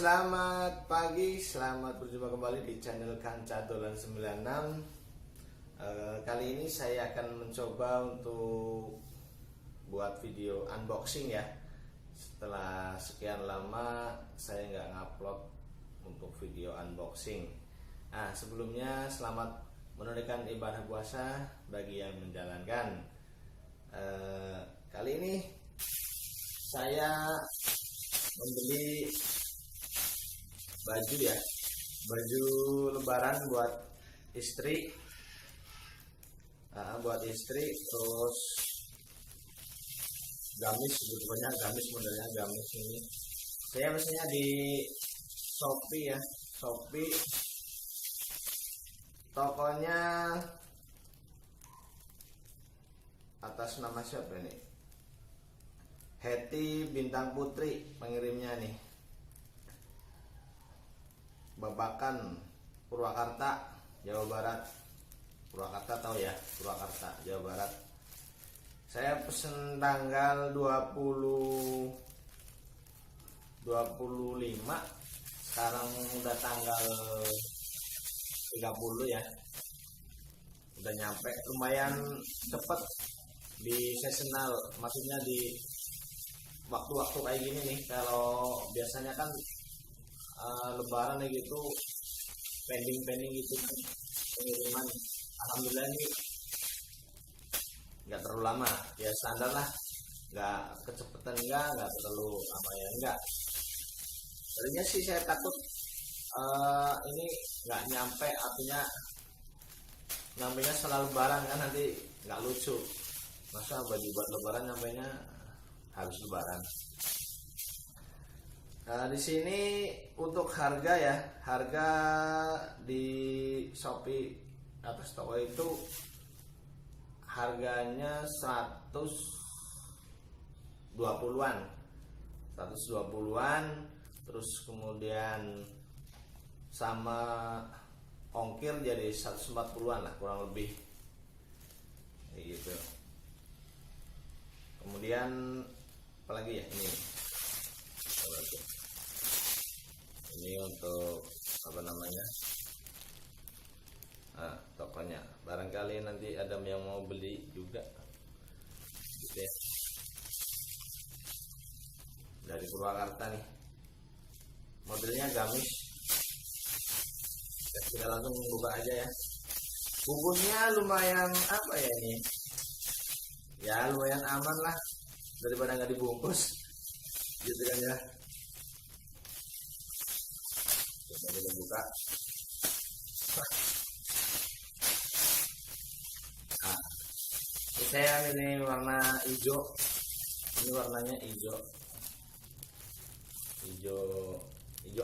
selamat pagi, selamat berjumpa kembali di channel Kanca Dolan 96. Kali ini saya akan mencoba untuk buat video unboxing ya. Setelah sekian lama saya nggak ngupload untuk video unboxing. Nah, sebelumnya selamat menunaikan ibadah puasa bagi yang menjalankan. Kali ini saya membeli baju lebaran buat istri, terus gamis, sebetulnya gamis, modelnya gamis ini saya pesennya di Shopee ya. Shopee, tokonya atas nama siapa ini? Hetty Bintang Putri pengirimnya nih. Babakan, Purwakarta, Jawa Barat. Purwakarta tahu ya, Purwakarta, Jawa Barat. Saya pesen tanggal 25. Sekarang udah tanggal 30 ya. Udah nyampe, lumayan cepet di seasonal, maksudnya di waktu-waktu kayak gini nih. Kalau biasanya kan lebaran gitu pending gitu kan pengiriman. Alhamdulillah ini nggak terlalu lama ya, standar lah, nggak kecepatan, nggak terlalu lama ya, enggak. Tadinya sih saya takut ini nggak nyampe, artinya nyampenya setelah lebaran kan nanti nggak lucu. Masa baju buat lebaran nyampenya habis lebaran. Nah, di sini untuk harga ya, harga di Shopee atas toko itu harganya 120-an, terus kemudian sama ongkir jadi 140-an lah kurang lebih, kayak gitu. Kemudian apalagi ya, ini untuk apa namanya, tokonya barangkali nanti ada yang mau beli juga gitu ya, dari Purwakarta nih, modelnya gamis. Kita langsung buka aja ya. Bungkusnya lumayan apa ya ini ya, lumayan aman lah daripada nggak dibungkus gitu kan ya. Coba kita buka. Nah, ini saya ini warna hijau. Ini warnanya hijau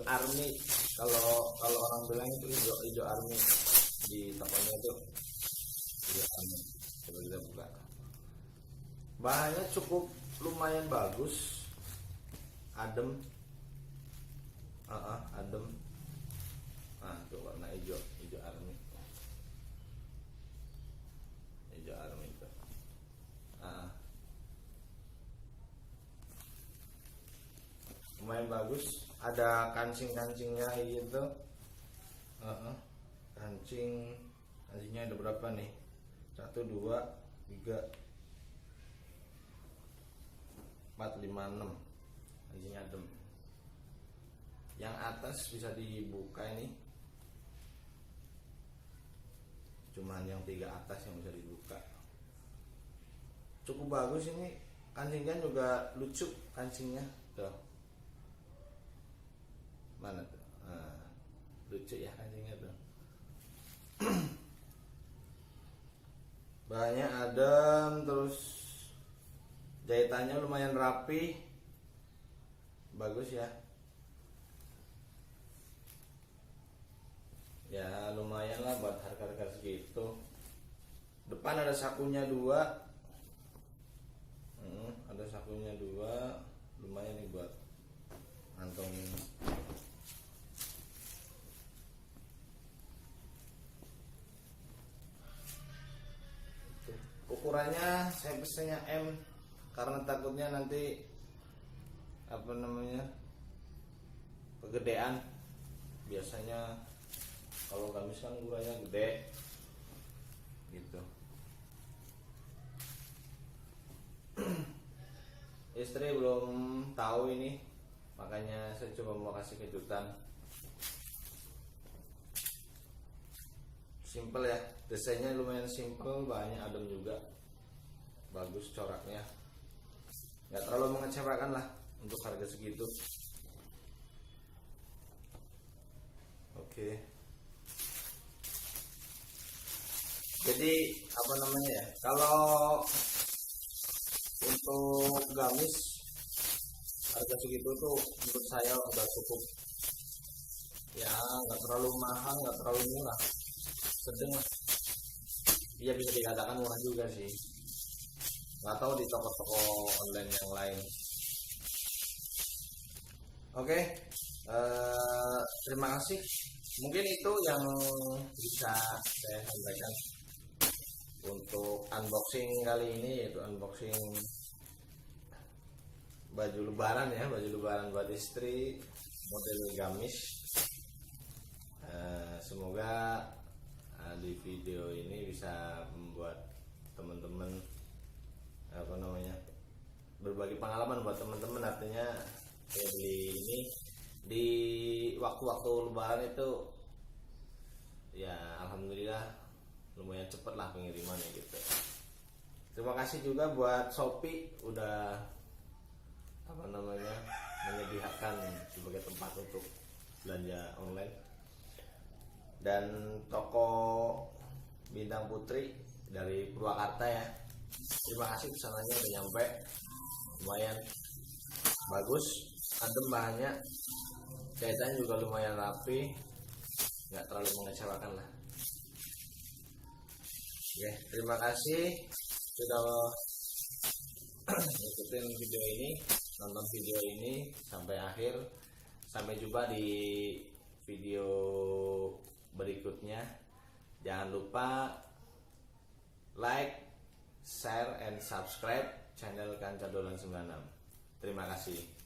army. Kalau orang bilang itu hijau army, di tokonya itu hijau army. Coba kita buka. Bahannya cukup lumayan bagus, adem, adem. Nah, itu warna hijau army, hijau army itu. Lumayan bagus, ada kancingnya gitu. Kancingnya ada berapa nih? 1, 2, 3, 4, 5, 6. Kancingnya adem. Yang atas bisa dibuka ini, cuman yang 3 atas yang bisa dibuka. Cukup bagus ini, kancingnya juga lucu kancingnya tuh. Mana tuh? Lucu ya kancingnya tuh. Bahannya adem, terus jahitannya lumayan rapi, bagus ya. Ya lumayan lah buat harga segitu. Depan ada sakunya 2. Ada sakunya 2, lumayan nih buat ngantongin. Ukurannya saya pesennya M karena takutnya nanti apa namanya kegedean. Biasanya kalau gamis kan ukurannya gede gitu. Istri belum tahu ini, makanya saya coba mau kasih kejutan. Simple ya, desainnya lumayan simple, bahannya adem juga, bagus coraknya, nggak terlalu mengecewakan lah untuk harga segitu. Oke. Jadi apa namanya ya, kalau untuk gamis harga segitu tuh menurut saya udah cukup ya, nggak terlalu mahal, nggak terlalu murah, sedang lah. Iya, bisa dikatakan murah juga sih, nggak tahu di toko-toko online yang lain. Oke, terima kasih, mungkin itu yang bisa saya sampaikan untuk unboxing kali ini, yaitu unboxing baju lebaran ya, baju lebaran buat istri model gamis. Semoga di video ini bisa membuat teman-teman apa namanya, berbagi pengalaman buat teman-teman. Artinya kayak beli ini di waktu-waktu lebaran itu ya, alhamdulillah lumayan cepet lah pengirimannya gitu. Terima kasih juga buat Shopee udah apa namanya, menyediakan sebagai tempat untuk belanja online, dan toko Bintang Putri dari Purwakarta ya. Terima kasih, pesanannya udah nyampe, lumayan bagus, adem bahannya, jahitannya juga lumayan rapi, nggak terlalu mengecewakan lah. Oke, terima kasih sudah ngikutin video ini, nonton video ini sampai akhir. Sampai jumpa di video berikutnya. Jangan lupa like, share, and subscribe channel Kanca Dolan 96. Terima kasih.